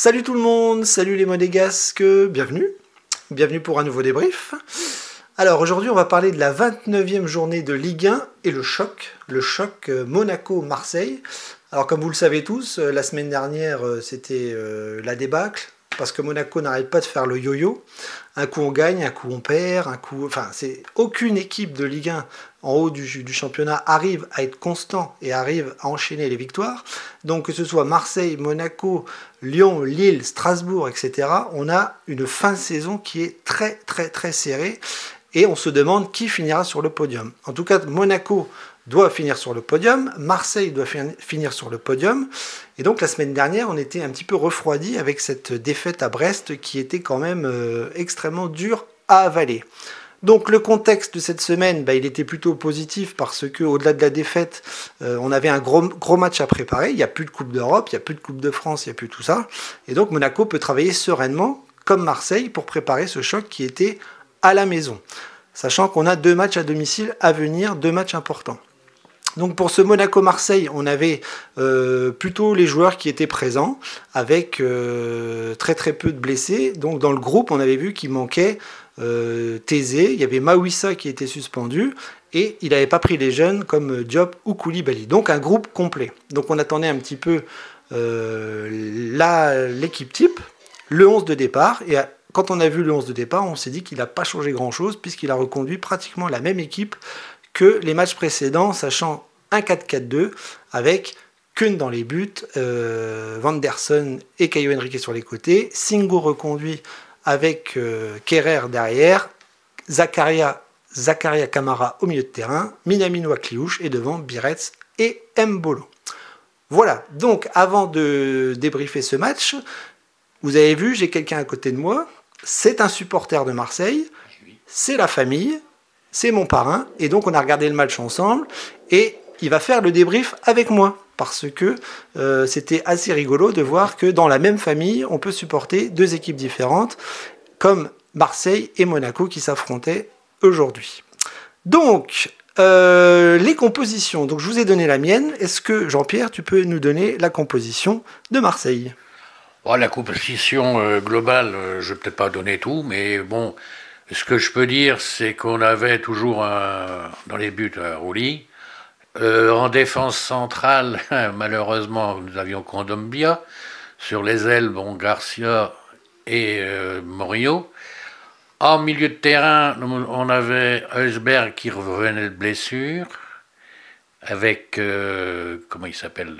Salut tout le monde, salut les monégasques, bienvenue. Bienvenue pour un nouveau débrief. Alors aujourd'hui on va parler de la 29e journée de Ligue 1 et le choc Monaco-Marseille. Alors comme vous le savez tous, la semaine dernière c'était la débâcle, parce que Monaco n'arrête pas de faire le yo-yo. Un coup on gagne, un coup on perd, aucune équipe de Ligue 1 en haut du championnat arrive à être constant et arrive à enchaîner les victoires. Donc que ce soit Marseille, Monaco, Lyon, Lille, Strasbourg, etc., on a une fin de saison qui est très serrée et on se demande qui finira sur le podium. En tout cas, Monaco doit finir sur le podium, Marseille doit finir sur le podium, et donc la semaine dernière on était un petit peu refroidi avec cette défaite à Brest qui était quand même extrêmement dure à avaler. Donc le contexte de cette semaine, il était plutôt positif parce que au-delà de la défaite, on avait un gros match à préparer. Il n'y a plus de Coupe d'Europe, il n'y a plus de Coupe de France, il n'y a plus tout ça. Et donc Monaco peut travailler sereinement, comme Marseille, pour préparer ce choc qui était à la maison. Sachant qu'on a 2 matchs à domicile à venir, 2 matchs importants. Donc pour ce Monaco-Marseille, on avait plutôt les joueurs qui étaient présents, avec très peu de blessés. Donc dans le groupe, on avait vu qu'il manquait Thésée, il y avait Maouissa qui était suspendu, et il n'avait pas pris les jeunes comme Diop ou Koulibaly. Donc un groupe complet. Donc on attendait un petit peu l'équipe type, le 11 de départ, et quand on a vu le 11 de départ, on s'est dit qu'il n'a pas changé grand-chose, puisqu'il a reconduit pratiquement la même équipe que les matchs précédents, sachant un 4-4-2 avec Keun dans les buts, Vanderson et Caio Henrique sur les côtés, Singo reconduit avec Kerrer derrière, Zakaria Kamara au milieu de terrain, Minamino Akliouche et devant Biretz et Mbolo. Voilà, donc avant de débriefer ce match, vous avez vu, j'ai quelqu'un à côté de moi, c'est un supporter de Marseille, c'est la famille, c'est mon parrain, et donc on a regardé le match ensemble, et il va faire le débrief avec moi, parce que c'était assez rigolo de voir que dans la même famille, on peut supporter 2 équipes différentes, comme Marseille et Monaco qui s'affrontaient aujourd'hui. Donc, les compositions, donc je vous ai donné la mienne, est-ce que Jean-Pierre, tu peux nous donner la composition de Marseille ? La composition globale, je ne vais peut-être pas donner tout, mais bon... Ce que je peux dire, c'est qu'on avait toujours dans les buts Rouli. En défense centrale, malheureusement, nous avions Kondogbia. Sur les ailes, Garcia et Morio. En milieu de terrain, on avait Eusberg qui revenait de blessure. Avec, comment il s'appelle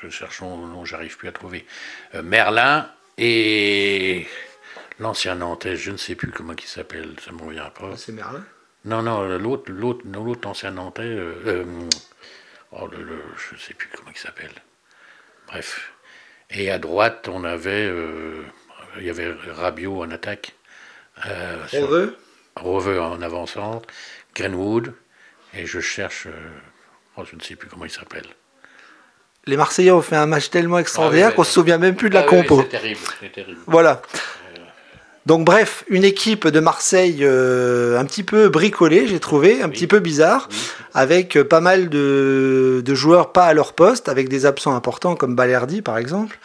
je cherche son nom, j'arrive plus à trouver. Merlin et... L'ancien Nantais, je ne sais plus comment il s'appelle, ça me revient pas. C'est Merlin ? Non, l'autre ancien Nantais, je ne sais plus comment il s'appelle. Bref. Et à droite, on avait, il y avait Rabiot en attaque. Roveux en avant-centre, Greenwood, et je cherche, je ne sais plus comment il s'appelle. Les Marseillais ont fait un match tellement extraordinaire qu'on ne se souvient même plus de la compo. C'est terrible. Voilà. Donc bref, une équipe de Marseille un petit peu bricolée, j'ai trouvé, un petit peu bizarre, avec pas mal de joueurs pas à leur poste, avec des absents importants comme Balerdi par exemple.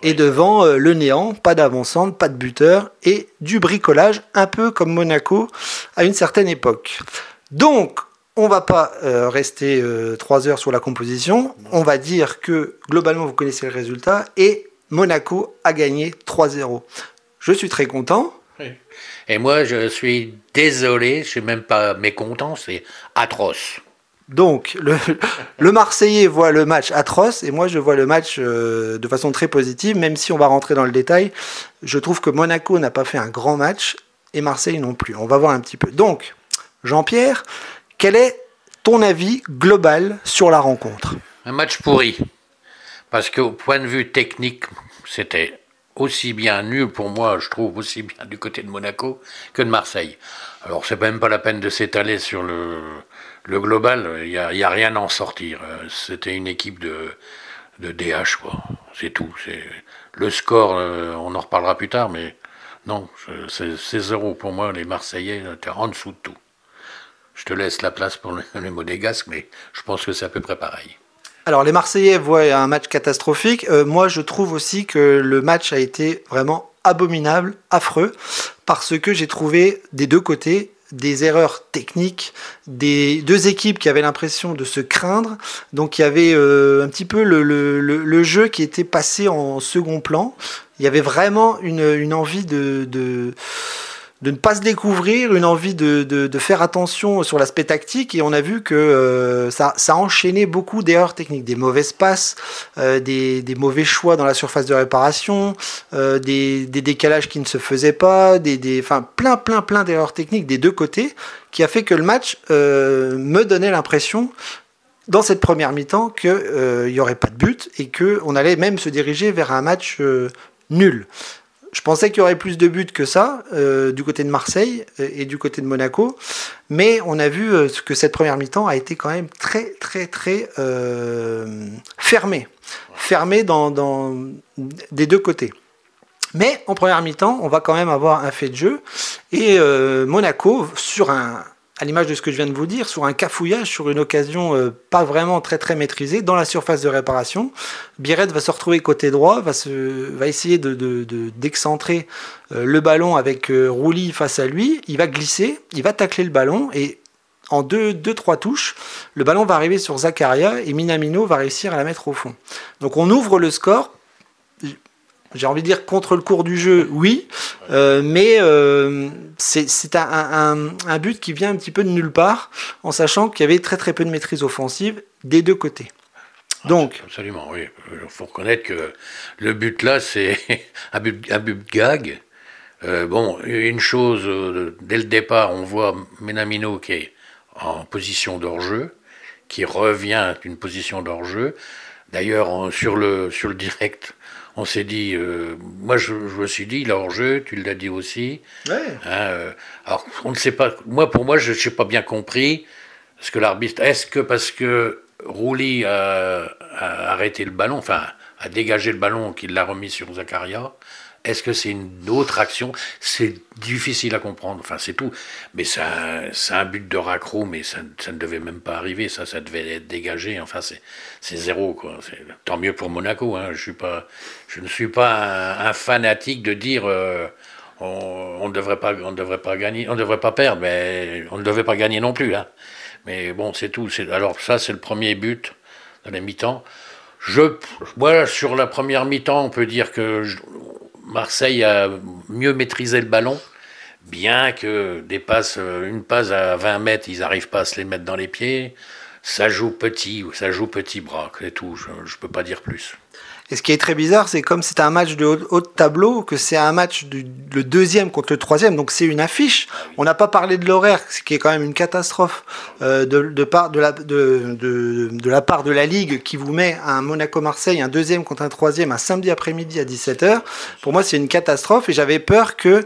Et devant le néant, pas d'avant-centre, pas de buteur, et du bricolage, un peu comme Monaco à une certaine époque. Donc, on va pas rester 3 heures sur la composition, on va dire que globalement vous connaissez le résultat, et Monaco a gagné 3-0. Je suis très content. Et moi, je suis désolé, je ne suis même pas mécontent, c'est atroce. Donc, le Marseillais voit le match atroce, et moi, je vois le match de façon très positive, même si on va rentrer dans le détail. Je trouve que Monaco n'a pas fait un grand match, et Marseille non plus. On va voir un petit peu. Donc, Jean-Pierre, quel est ton avis global sur la rencontre ? Un match pourri. Parce qu'au point de vue technique, c'était... aussi bien nul pour moi, je trouve, aussi bien du côté de Monaco que de Marseille. Alors c'est même pas la peine de s'étaler sur le global, il y a rien à en sortir. C'était une équipe de DH, quoi. C'est tout. Le score, on en reparlera plus tard, mais non, c'est 0 pour moi. Les Marseillais étaient en dessous de tout. Je te laisse la place pour les monégasques, mais je pense que c'est à peu près pareil. Alors les Marseillais voient un match catastrophique. Moi je trouve aussi que le match a été vraiment abominable, affreux, parce que j'ai trouvé des deux côtés des erreurs techniques, des deux équipes qui avaient l'impression de se craindre. Donc il y avait un petit peu le jeu qui était passé en second plan. Il y avait vraiment une envie de ne pas se découvrir, une envie de faire attention sur l'aspect tactique, et on a vu que ça a enchaîné beaucoup d'erreurs techniques, des mauvaises passes, des mauvais choix dans la surface de réparation, des décalages qui ne se faisaient pas, enfin plein d'erreurs techniques des deux côtés, qui a fait que le match me donnait l'impression dans cette première mi-temps qu'il n'y aurait pas de but et qu'on allait même se diriger vers un match nul. Je pensais qu'il y aurait plus de buts que ça du côté de Marseille et du côté de Monaco, mais on a vu que cette première mi-temps a été quand même très fermée des deux côtés. Mais en première mi-temps, on va quand même avoir un fait de jeu, et Monaco, à l'image de ce que je viens de vous dire, sur un cafouillage, sur une occasion pas vraiment très maîtrisée, dans la surface de réparation, Biarritz va se retrouver côté droit, va essayer d'excentrer le ballon avec Rouli face à lui, il va glisser, il va tacler le ballon, et en 2-3 touches, le ballon va arriver sur Zakaria, et Minamino va réussir à la mettre au fond. Donc on ouvre le score. J'ai envie de dire contre le cours du jeu, oui, mais c'est un but qui vient un petit peu de nulle part, en sachant qu'il y avait très peu de maîtrise offensive des deux côtés. Donc, absolument, oui. Il faut reconnaître que le but là, c'est un but gag. Bon, une chose, dès le départ, on voit Minamino qui est en position d'hors-jeu, qui revient d'une position d'hors-jeu. D'ailleurs, sur le direct, on s'est dit, moi je me suis dit, il est hors-jeu, tu l'as dit aussi. Ouais. Alors, on ne sait pas, pour moi, je n'ai pas bien compris ce que l'arbitre. Est-ce que parce que Rouli a arrêté le ballon, enfin, a dégagé le ballon, qu'il l'a remis sur Zakaria? Est-ce que c'est une autre action? C'est difficile à comprendre, enfin c'est tout. Mais c'est un but de raccro, mais ça ne devait même pas arriver, ça devait être dégagé, enfin c'est zéro, quoi. Tant mieux pour Monaco, hein. Je ne suis pas un fanatique de dire on ne devrait pas gagner, on ne devrait pas perdre, mais on ne devait pas gagner non plus, hein. Mais bon, c'est tout. Alors ça, c'est le premier but dans la mi-temps. Voilà, sur la première mi-temps, on peut dire que Marseille a mieux maîtrisé le ballon, bien que une passe à 20 mètres, ils n'arrivent pas à se les mettre dans les pieds. Ça joue petit bras, c'est tout, je ne peux pas dire plus. Et ce qui est très bizarre, c'est comme c'est un match de haut de tableau, que c'est un match le deuxième contre le troisième, donc c'est une affiche. On n'a pas parlé de l'horaire, ce qui est quand même une catastrophe de la part de la Ligue, qui vous met un Monaco-Marseille, un deuxième contre un troisième, un samedi après-midi à 17h. Pour moi, c'est une catastrophe, et j'avais peur que,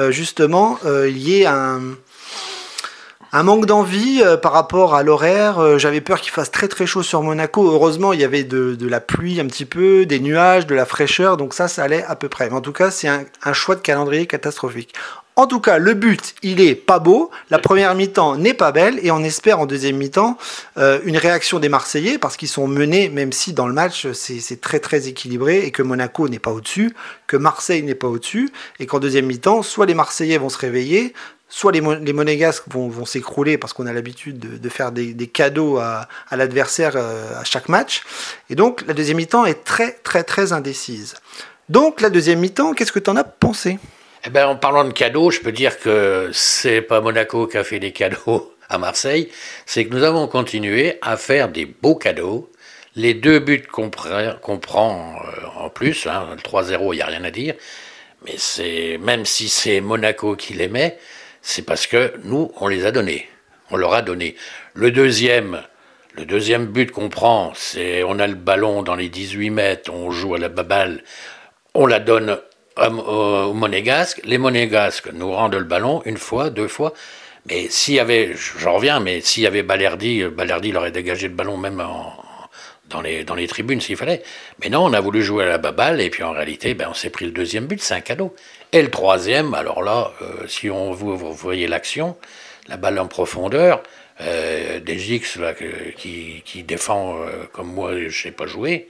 justement, il y ait un manque d'envie par rapport à l'horaire. J'avais peur qu'il fasse très chaud sur Monaco. Heureusement, il y avait de la pluie un petit peu, des nuages, de la fraîcheur, donc ça allait à peu près. Mais en tout cas, c'est un choix de calendrier catastrophique. En tout cas, le but, il est pas beau. La première mi-temps n'est pas belle, et on espère en deuxième mi-temps une réaction des Marseillais, parce qu'ils sont menés, même si dans le match c'est très équilibré, et que Monaco n'est pas au-dessus, que Marseille n'est pas au-dessus, et qu'en deuxième mi-temps, soit les Marseillais vont se réveiller, soit les Monégasques vont s'écrouler, parce qu'on a l'habitude de faire des cadeaux à l'adversaire à chaque match. Et donc la deuxième mi-temps est très indécise. Donc la deuxième mi-temps, qu'est-ce que tu en as pensé? Eh ben, en parlant de cadeaux, je peux dire que c'est pas Monaco qui a fait des cadeaux à Marseille, c'est que nous avons continué à faire des beaux cadeaux. Les deux buts qu'on prend en plus, hein, le 3-0, il n'y a rien à dire, mais même si c'est Monaco qui les met, c'est parce que nous, on les a donnés. On leur a donné. Le deuxième but qu'on prend, c'est on a le ballon dans les 18 mètres, on joue à la baballe, on la donne aux Monégasques. Les Monégasques nous rendent le ballon une fois, deux fois. Mais s'il y avait, j'en reviens, mais s'il y avait Balerdi il aurait dégagé le ballon même dans les tribunes s'il fallait. Mais non, on a voulu jouer à la baballe, et puis en réalité, on s'est pris le deuxième but, c'est un cadeau. Et le troisième, alors là, si vous voyez l'action, la balle en profondeur, des X là, qui défend comme moi, je ne sais pas jouer.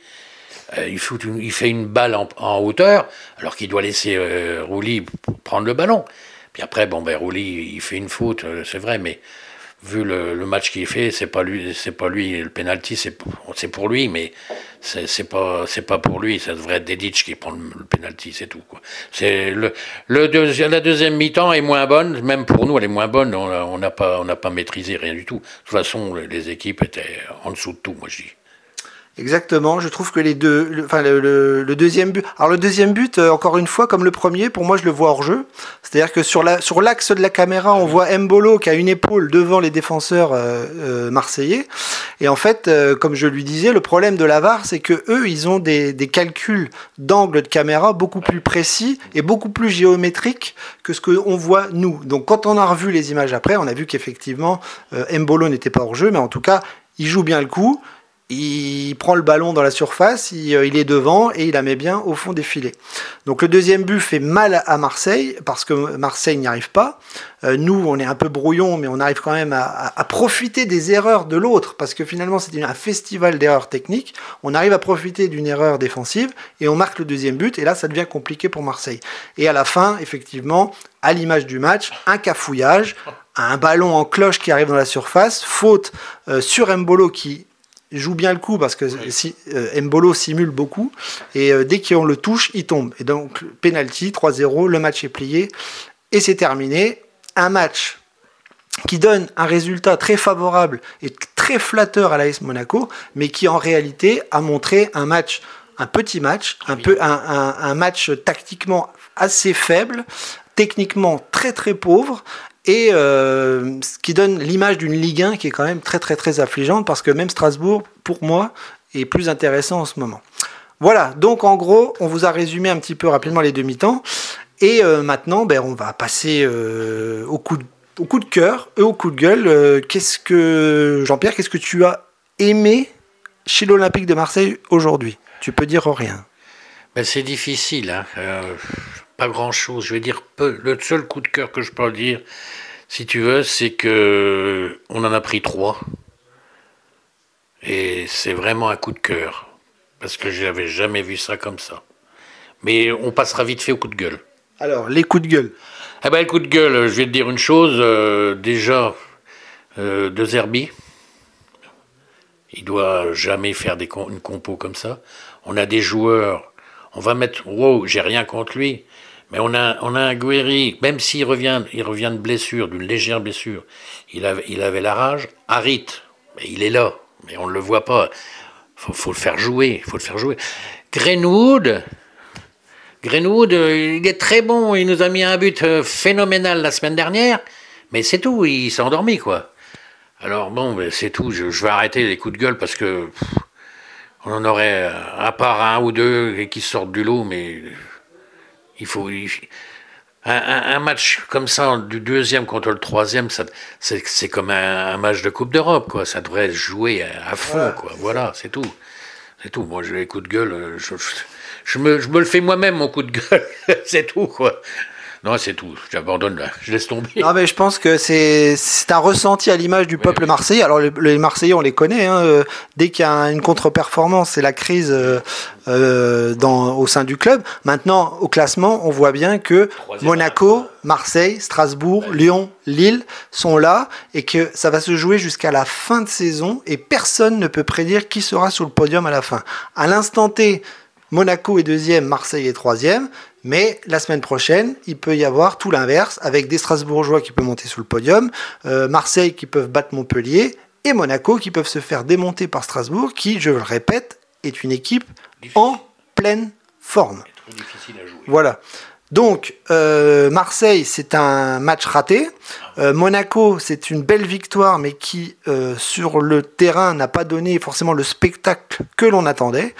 Il fait une balle en hauteur, alors qu'il doit laisser Roulis prendre le ballon. Puis après, Roulis, il fait une faute, c'est vrai, mais vu le match qu'il fait, c'est pas lui, le penalty, c'est pour lui, mais c'est pas pour lui. Ça devrait être Dedic qui prend le penalty, c'est tout, quoi. C'est la deuxième mi-temps est moins bonne, même pour nous, elle est moins bonne. On n'a pas maîtrisé rien du tout. De toute façon, les équipes étaient en dessous de tout, moi je dis. Exactement, je trouve que le deuxième but, alors le deuxième but, encore une fois, comme le premier, pour moi je le vois hors jeu, c'est-à-dire que sur l'axe de la caméra, on voit Mbolo qui a une épaule devant les défenseurs marseillais, et en fait, comme je lui disais, le problème de la VAR, c'est que eux, ils ont des calculs d'angle de caméra beaucoup plus précis et beaucoup plus géométriques que ce qu'on voit nous. Donc quand on a revu les images après, on a vu qu'effectivement, Mbolo n'était pas hors jeu, mais en tout cas, il joue bien le coup. Il prend le ballon dans la surface, il est devant et il la met bien au fond des filets. Donc le deuxième but fait mal à Marseille parce que Marseille n'y arrive pas. Nous, on est un peu brouillon, mais on arrive quand même à profiter des erreurs de l'autre parce que finalement c'est un festival d'erreurs techniques. On arrive à profiter d'une erreur défensive et on marque le deuxième but et là ça devient compliqué pour Marseille. Et à la fin, effectivement, à l'image du match, un cafouillage, un ballon en cloche qui arrive dans la surface, faute sur Mbolo qui joue bien le coup parce que Mbolo simule beaucoup et dès qu'on le touche, il tombe. Et donc, penalty, 3-0, le match est plié et c'est terminé. Un match qui donne un résultat très favorable et très flatteur à l'AS Monaco, mais qui en réalité a montré un petit match, un match tactiquement assez faible, techniquement très très pauvre, et ce qui donne l'image d'une Ligue 1 qui est quand même très très très affligeante parce que même Strasbourg, pour moi, est plus intéressant en ce moment. Voilà, donc en gros, on vous a résumé un petit peu rapidement les demi-temps et maintenant, on va passer au coup de cœur et au coup de gueule. Jean-Pierre, qu'est-ce que tu as aimé chez l'Olympique de Marseille aujourd'hui? Tu peux dire rien. C'est difficile, hein. Pas grand-chose. Je vais dire peu. Le seul coup de cœur que je peux dire, si tu veux, c'est que on en a pris 3. Et c'est vraiment un coup de cœur. Parce que je n'avais jamais vu ça comme ça. Mais on passera vite fait au coup de gueule. Alors, les coups de gueule. Le coup de gueule, je vais te dire une chose. Déjà, De Zerbi, il doit jamais faire une compo comme ça. On a des joueurs, on va mettre... Wow, j'ai rien contre lui. Mais on a un Guéry, même s'il revient de blessure, d'une légère blessure, il avait la rage. Harit, mais il est là, mais on ne le voit pas. Faut le faire jouer, Greenwood, il est très bon, il nous a mis un but phénoménal la semaine dernière, mais c'est tout, il s'est endormi, quoi. Alors c'est tout, je vais arrêter les coups de gueule parce que on en aurait, à part un ou deux qui sortent du lot, mais... Un match comme ça, du deuxième contre le troisième, c'est comme un match de Coupe d'Europe, quoi. Ça devrait jouer à fond, quoi. Voilà, c'est tout. C'est tout. Moi, j'ai les coups de gueule, je me le fais moi-même, mon coup de gueule. C'est tout, quoi. Non, c'est tout. J'abandonne là. Je laisse tomber. Non, mais je pense que c'est un ressenti à l'image du peuple marseillais. Alors, les Marseillais, on les connaît. Hein. Dès qu'il y a une contre-performance, c'est la crise au sein du club. Maintenant, au classement, on voit bien que Monaco, Marseille, Strasbourg, Lyon, Lille sont là et que ça va se jouer jusqu'à la fin de saison et personne ne peut prédire qui sera sur le podium à la fin. À l'instant T, Monaco est deuxième, Marseille est troisième. Mais la semaine prochaine, il peut y avoir tout l'inverse, avec des Strasbourgeois qui peuvent monter sur le podium, Marseille qui peuvent battre Montpellier, et Monaco qui peuvent se faire démonter par Strasbourg, qui, je le répète, est une équipe en pleine forme. C'est trop difficile à jouer. Voilà. Donc, Marseille, c'est un match raté. Monaco, c'est une belle victoire, mais qui, sur le terrain, n'a pas donné forcément le spectacle que l'on attendait.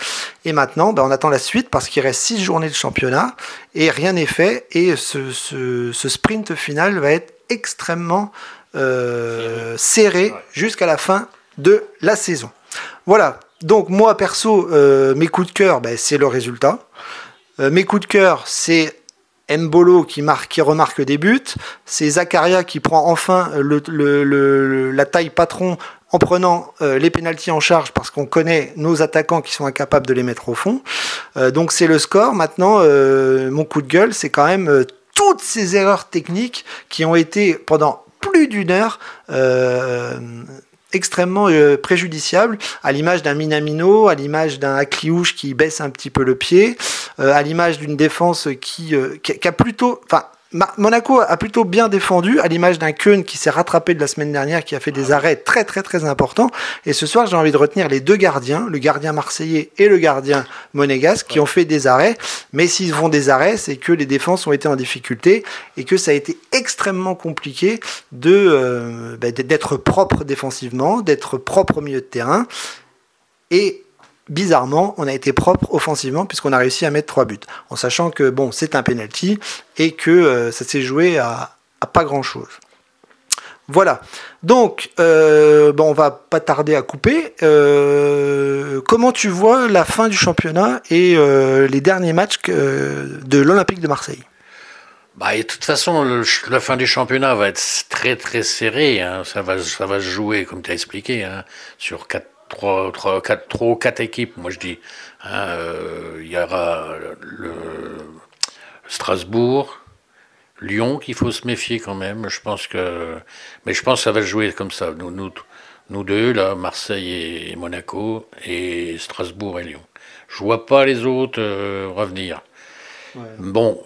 Et maintenant, on attend la suite, parce qu'il reste 6 journées de championnat, et rien n'est fait. Et ce sprint final va être extrêmement serré jusqu'à la fin de la saison. Voilà. Donc, moi, perso, mes coups de cœur, c'est le résultat. Mes coups de cœur, c'est Mbolo qui remarque des buts, c'est Zakaria qui prend enfin la taille patron en prenant les pénaltys en charge parce qu'on connaît nos attaquants qui sont incapables de les mettre au fond. Donc c'est le score. Maintenant, mon coup de gueule, c'est quand même toutes ces erreurs techniques qui ont été pendant plus d'une heure extrêmement préjudiciables, à l'image d'un Minamino, à l'image d'un Akliouche qui baisse un petit peu le pied, à l'image d'une défense qui a plutôt... Monaco a plutôt bien défendu, à l'image d'un Keun qui s'est rattrapé de la semaine dernière, qui a fait des arrêts très très très importants. Et ce soir, j'ai envie de retenir les deux gardiens, le gardien marseillais et le gardien monégasque, qui ont fait des arrêts. Mais s'ils font des arrêts, c'est que les défenses ont été en difficulté et que ça a été extrêmement compliqué d'être propre défensivement, d'être propre au milieu de terrain. Et bizarrement, on a été propre offensivement puisqu'on a réussi à mettre 3 buts. En sachant que bon, c'est un penalty et que ça s'est joué à pas grand-chose. Voilà. Donc, on va pas tarder à couper. Comment tu vois la fin du championnat et les derniers matchs de l'Olympique de Marseille ? Et de toute façon, la fin du championnat va être très très serrée. Hein. Ça va se jouer, comme tu as expliqué, hein, sur 3 ou 4 équipes, moi je dis. Il y aura le Strasbourg, Lyon, qu'il faut se méfier quand même. Mais je pense que ça va se jouer comme ça. Nous deux, là, Marseille et Monaco, et Strasbourg et Lyon. Je vois pas les autres revenir. Ouais. Bon,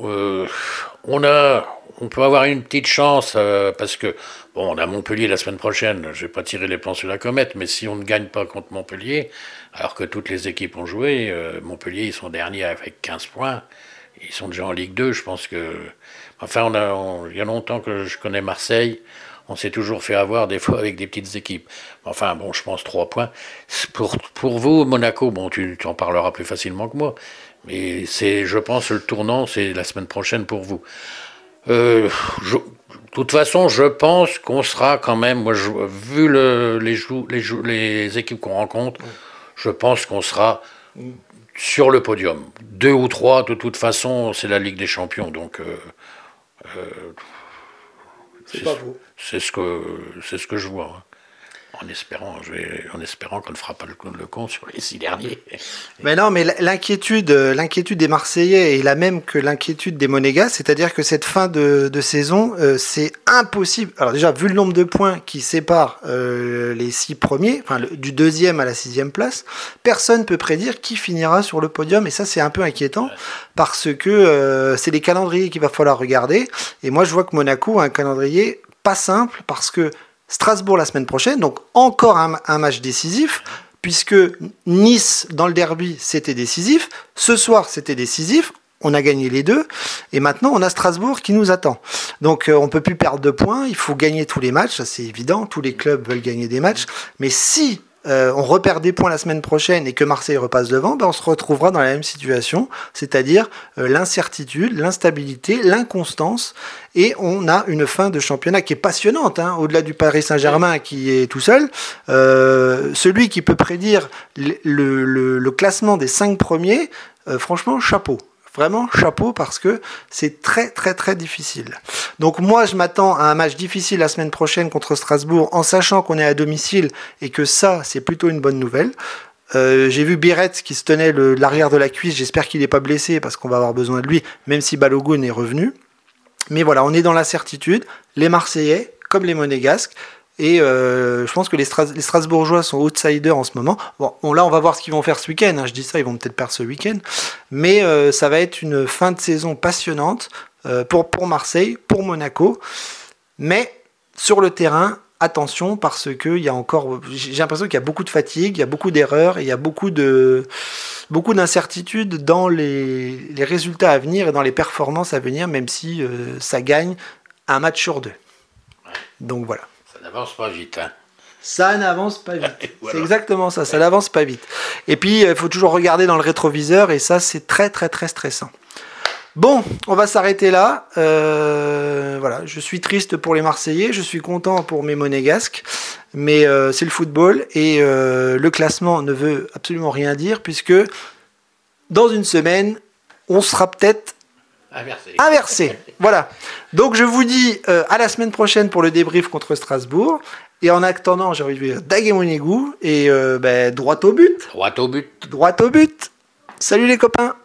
on peut avoir une petite chance parce que on a Montpellier la semaine prochaine. Je vais pas tirer les plans sur la comète, mais si on ne gagne pas contre Montpellier, alors que toutes les équipes ont joué, Montpellier ils sont derniers avec 15 points. Ils sont déjà en Ligue 2. Je pense que, enfin, il y a longtemps que je connais Marseille. On s'est toujours fait avoir des fois avec des petites équipes. Enfin bon, je pense 3 points. Pour vous, Monaco, tu en parleras plus facilement que moi. Mais je pense, le tournant, c'est la semaine prochaine pour vous. De toute façon, je pense qu'on sera quand même, vu les équipes qu'on rencontre, je pense qu'on sera sur le podium. 2 ou 3, de toute façon, c'est la Ligue des Champions. Donc, c'est pas beau. C'est ce que je vois. Hein. En espérant qu'on ne fera pas le compte sur les 6 derniers. Mais non, mais l'inquiétude des Marseillais est la même que l'inquiétude des Monégas, c'est-à-dire que cette fin de saison, c'est impossible. Alors déjà, vu le nombre de points qui séparent les 6 premiers, du 2e à la 6e place, personne ne peut prédire qui finira sur le podium, et ça c'est un peu inquiétant, parce que c'est les calendriers qu'il va falloir regarder, et moi je vois que Monaco a un calendrier pas simple, parce que Strasbourg la semaine prochaine, donc encore un match décisif, puisque Nice, dans le derby, c'était décisif. Ce soir, c'était décisif. On a gagné les 2. Et maintenant, on a Strasbourg qui nous attend. Donc, on ne peut plus perdre de points. Il faut gagner tous les matchs. Ça, c'est évident. Tous les clubs veulent gagner des matchs. Mais si on repère des points la semaine prochaine et que Marseille repasse devant, on se retrouvera dans la même situation, c'est-à-dire l'incertitude, l'instabilité, l'inconstance, et on a une fin de championnat qui est passionnante, hein, au-delà du Paris Saint-Germain qui est tout seul. Celui qui peut prédire le classement des 5 premiers, franchement, chapeau. Vraiment chapeau, parce que c'est très très très difficile. Donc moi je m'attends à un match difficile la semaine prochaine contre Strasbourg, en sachant qu'on est à domicile et que ça c'est plutôt une bonne nouvelle. J'ai vu Biret qui se tenait l'arrière de la cuisse, j'espère qu'il n'est pas blessé parce qu'on va avoir besoin de lui, même si Balogun est revenu. Mais voilà, on est dans l'incertitude, les Marseillais comme les Monégasques. Et je pense que les Strasbourgeois sont outsiders en ce moment. Bon, là, on va voir ce qu'ils vont faire ce week-end. Hein. Je dis ça, ils vont peut-être perdre ce week-end. Mais ça va être une fin de saison passionnante pour Marseille, pour Monaco. Mais sur le terrain, attention, parce que j'ai l'impression qu'il y a beaucoup de fatigue, il y a beaucoup d'erreurs, et il y a beaucoup d'incertitudes dans les résultats à venir et dans les performances à venir, même si ça gagne un match sur 2. Donc voilà. Ça n'avance pas vite. Hein. Ça n'avance pas vite. Voilà. C'est exactement ça, ça n'avance pas vite. Et puis, il faut toujours regarder dans le rétroviseur, et ça, c'est très, très, très stressant. Bon, on va s'arrêter là. Voilà, je suis triste pour les Marseillais, je suis content pour mes Monégasques, mais c'est le football, et le classement ne veut absolument rien dire, puisque dans une semaine, on sera peut-être Inversé. Voilà. Donc je vous dis à la semaine prochaine pour le débrief contre Strasbourg. Et en attendant, j'ai envie de dire Dagemonegou et droit au but. Droit au but. Droit au but. Salut les copains.